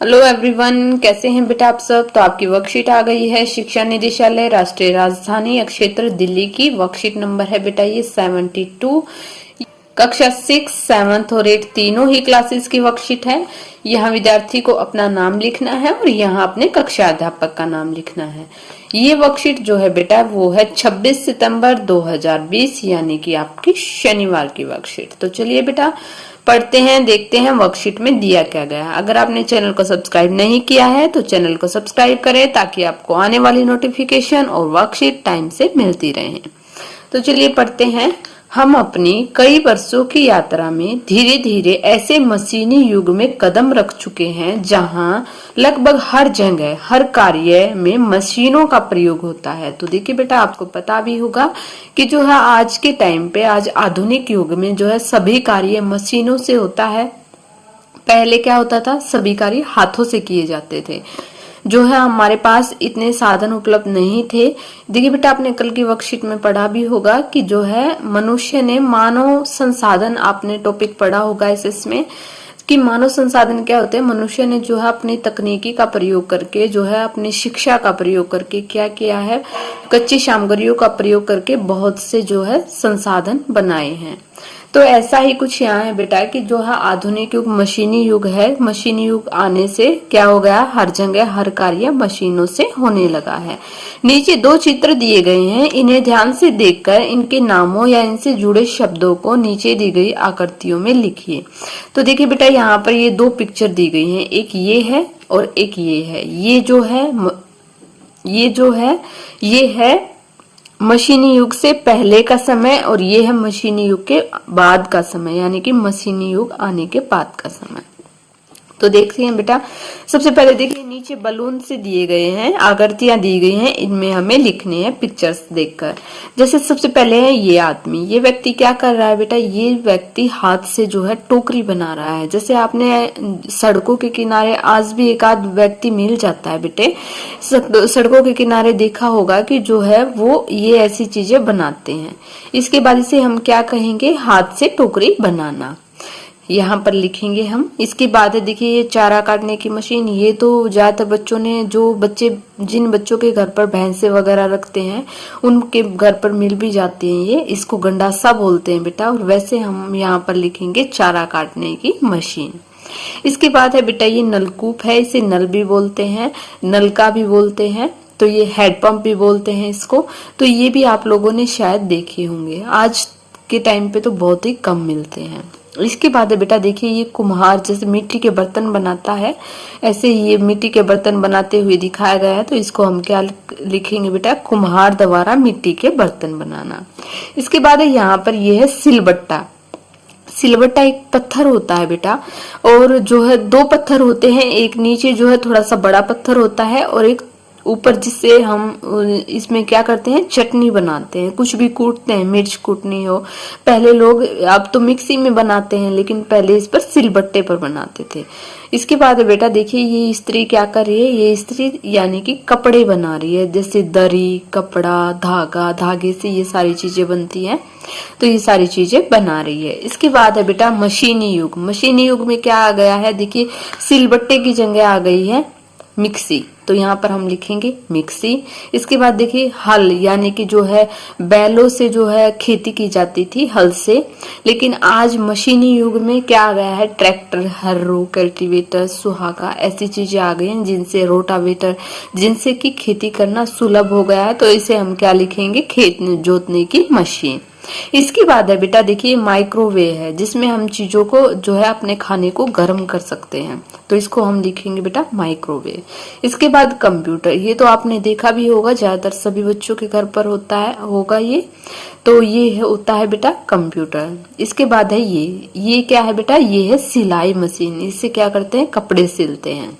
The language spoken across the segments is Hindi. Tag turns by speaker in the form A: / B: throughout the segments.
A: हेलो एवरीवन, कैसे हैं बेटा आप सब। तो आपकी वर्कशीट आ गई है। शिक्षा निदेशालय राष्ट्रीय राजधानी क्षेत्र दिल्ली की वर्कशीट नंबर है बेटा ये 72। कक्षा 6, 7 और 8 तीनों ही क्लासेस की वर्कशीट है। यहाँ विद्यार्थी को अपना नाम लिखना है और यहाँ अपने कक्षा अध्यापक का नाम लिखना है। ये वर्कशीट जो है बेटा वो है 26 सितंबर 2020 यानी कि आपकी शनिवार की वर्कशीट। तो चलिए बेटा पढ़ते हैं, देखते हैं वर्कशीट में दिया क्या गया है। अगर आपने चैनल को सब्सक्राइब नहीं किया है तो चैनल को सब्सक्राइब करें ताकि आपको आने वाली नोटिफिकेशन और वर्कशीट टाइम से मिलती रहे। तो चलिए पढ़ते हैं। हम अपनी कई वर्षों की यात्रा में धीरे धीरे ऐसे मशीनी युग में कदम रख चुके हैं जहां लगभग हर जगह हर कार्य में मशीनों का प्रयोग होता है। तो देखिए बेटा आपको पता भी होगा कि जो है आज के टाइम पे, आज आधुनिक युग में जो है सभी कार्य मशीनों से होता है। पहले क्या होता था, सभी कार्य हाथों से किए जाते थे। जो है हमारे पास इतने साधन उपलब्ध नहीं थे। देखिए बेटा आपने कल की वर्कशीट में पढ़ा भी होगा कि जो है मनुष्य ने मानव संसाधन, आपने टॉपिक पढ़ा होगा इसमें कि मानव संसाधन क्या होते हैं। मनुष्य ने जो है अपनी तकनीकी का प्रयोग करके, जो है अपनी शिक्षा का प्रयोग करके क्या किया है, कच्ची सामग्रियों का प्रयोग करके बहुत से जो है संसाधन बनाए हैं। तो ऐसा ही कुछ यहाँ है बेटा कि जो है आधुनिक युग मशीनी युग है। मशीनी युग आने से क्या हो गया, हर जगह हर कार्य मशीनों से होने लगा है। नीचे दो चित्र दिए गए हैं, इन्हें ध्यान से देखकर इनके नामों या इनसे जुड़े शब्दों को नीचे दी गई आकृतियों में लिखिए। तो देखिए बेटा यहाँ पर ये दो पिक्चर दी गई हैं, एक ये है और एक ये है। ये है मशीनी युग से पहले का समय और ये है मशीनी युग के बाद का समय, यानी कि मशीनी युग आने के बाद का समय। तो देखते हैं बेटा, सबसे पहले देखिए नीचे बलून से दिए गए हैं, आकृतियां दी गई हैं, इनमें हमें लिखने हैं पिक्चर्स देखकर। जैसे सबसे पहले है ये आदमी, ये व्यक्ति क्या कर रहा है बेटा, ये व्यक्ति हाथ से जो है टोकरी बना रहा है। जैसे आपने सड़कों के किनारे आज भी एक आध व्यक्ति मिल जाता है बेटे, सड़कों के किनारे देखा होगा कि जो है वो ये ऐसी चीजें बनाते हैं। इसके बाद इसे हम क्या कहेंगे, हाथ से टोकरी बनाना, यहाँ पर लिखेंगे हम। इसके बाद है देखिए ये चारा काटने की मशीन। ये तो ज्यादातर बच्चों ने, जिन बच्चों के घर पर भैंसे वगैरह रखते हैं उनके घर पर मिल भी जाती हैं। ये इसको गंडासा बोलते हैं बेटा, और वैसे हम यहाँ पर लिखेंगे चारा काटने की मशीन। इसके बाद है बेटा ये नलकूप है, इसे नल भी बोलते हैं, नलका भी बोलते हैं, तो ये हैंडपंप भी बोलते हैं इसको। तो ये भी आप लोगों ने शायद देखे होंगे, आज के टाइम पे तो बहुत ही कम मिलते हैं। इसके बाद है बेटा देखिए ये कुम्हार, जैसे मिट्टी के बर्तन बनाता है ऐसे ही ये मिट्टी के बर्तन बनाते हुए दिखाया गया है। तो इसको हम क्या लिखेंगे बेटा, कुम्हार द्वारा मिट्टी के बर्तन बनाना। इसके बाद है यहाँ पर ये है सिलबट्टा। सिलबट्टा एक पत्थर होता है बेटा, और जो है दो पत्थर होते हैं, एक नीचे जो है थोड़ा सा बड़ा पत्थर होता है और एक ऊपर, जिससे हम इसमें क्या करते हैं, चटनी बनाते हैं, कुछ भी कूटते हैं, मिर्च कूटनी हो। पहले लोग, अब तो मिक्सी में बनाते हैं, लेकिन पहले इस पर सिलबट्टे पर बनाते थे। इसके बाद बेटा देखिए ये स्त्री क्या कर रही है, ये स्त्री यानी कि कपड़े बना रही है, जैसे दरी, कपड़ा, धागा, धागे से ये सारी चीजें बनती हैं, तो ये सारी चीजें बना रही है। इसके बाद है बेटा मशीनी युग। मशीनी युग में क्या आ गया है, देखिए सिलबट्टे की जगह आ गई है मिक्सी, तो यहाँ पर हम लिखेंगे मिक्सी। इसके बाद देखिए हल, यानी कि जो है बैलों से जो है खेती की जाती थी, हल से, लेकिन आज मशीनी युग में क्या आ गया है, ट्रैक्टर, हर्रो, कल्टीवेटर, सुहागा, ऐसी चीजें आ गई हैं जिनसे रोटावेटर, जिनसे कि खेती करना सुलभ हो गया है। तो इसे हम क्या लिखेंगे, खेत जोतने की मशीन। इसके बाद है बेटा देखिए माइक्रोवेव है, जिसमें हम चीजों को जो है अपने खाने को गर्म कर सकते हैं, तो इसको हम लिखेंगे बेटा माइक्रोवेव। इसके बाद कंप्यूटर, ये तो आपने देखा भी होगा, ज्यादातर सभी बच्चों के घर पर होगा ये, तो ये होता है बेटा कंप्यूटर। इसके बाद है ये क्या है बेटा, ये है सिलाई मशीन, इससे क्या करते हैं, कपड़े सिलते हैं।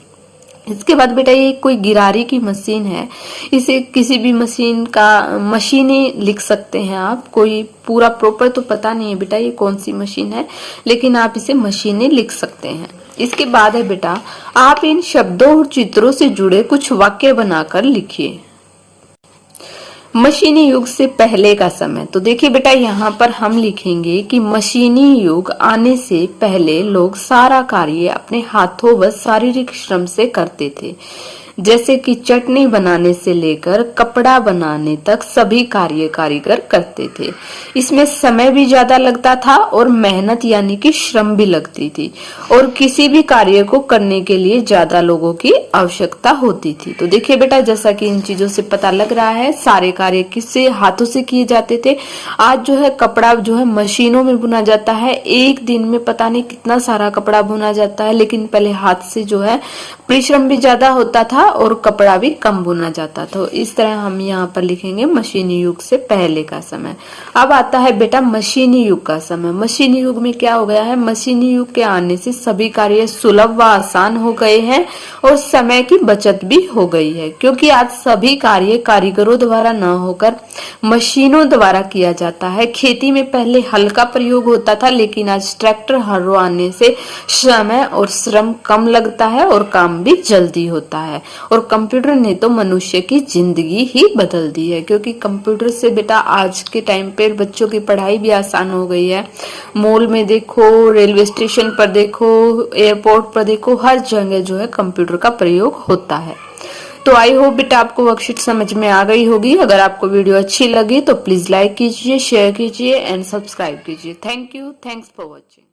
A: इसके बाद बेटा ये कोई गिरारी की मशीन है, इसे किसी भी मशीन का मशीनी लिख सकते हैं आप, कोई पूरा प्रॉपर तो पता नहीं है बेटा ये कौन सी मशीन है, लेकिन आप इसे मशीनी लिख सकते हैं। इसके बाद है बेटा आप इन शब्दों और चित्रों से जुड़े कुछ वाक्य बनाकर लिखिए। मशीनी युग से पहले का समय। तो देखिए बेटा यहाँ पर हम लिखेंगे कि मशीनी युग आने से पहले लोग सारा कार्य अपने हाथों व शारीरिक श्रम से करते थे, जैसे कि चटनी बनाने से लेकर कपड़ा बनाने तक सभी कार्य कारीगर करते थे। इसमें समय भी ज्यादा लगता था और मेहनत यानी कि श्रम भी लगती थी, और किसी भी कार्य को करने के लिए ज्यादा लोगों की आवश्यकता होती थी। तो देखिए बेटा, जैसा कि इन चीजों से पता लग रहा है, सारे कार्य किससे, हाथों से किए जाते थे। आज जो है कपड़ा जो है मशीनों में बुना जाता है, एक दिन में पता नहीं कितना सारा कपड़ा बुना जाता है, लेकिन पहले हाथ से जो है परिश्रम भी ज्यादा होता था और कपड़ा भी कम बुना जाता था। इस तरह हम यहाँ पर लिखेंगे मशीनी युग से पहले का समय। अब आता है बेटा मशीनी युग का समय। मशीनी युग में क्या हो गया है, मशीनी युग के आने से सभी कार्य सुलभ व आसान हो गए हैं और समय की बचत भी हो गई है, क्योंकि आज सभी कार्य कारीगरों द्वारा न होकर मशीनों द्वारा किया जाता है। खेती में पहले हल का प्रयोग होता था, लेकिन आज ट्रैक्टर हलों आने से समय और श्रम कम लगता है और काम भी जल्दी होता है। और कंप्यूटर ने तो मनुष्य की जिंदगी ही बदल दी है, क्योंकि कंप्यूटर से बेटा आज के टाइम पे बच्चों की पढ़ाई भी आसान हो गई है। मॉल में देखो, रेलवे स्टेशन पर देखो, एयरपोर्ट पर देखो, हर जगह जो है कंप्यूटर का प्रयोग होता है। तो आई होप बेटा आपको वर्कशीट समझ में आ गई होगी। अगर आपको वीडियो अच्छी लगी तो प्लीज लाइक कीजिए, शेयर कीजिए एंड सब्सक्राइब कीजिए। Thank you, thanks for watching.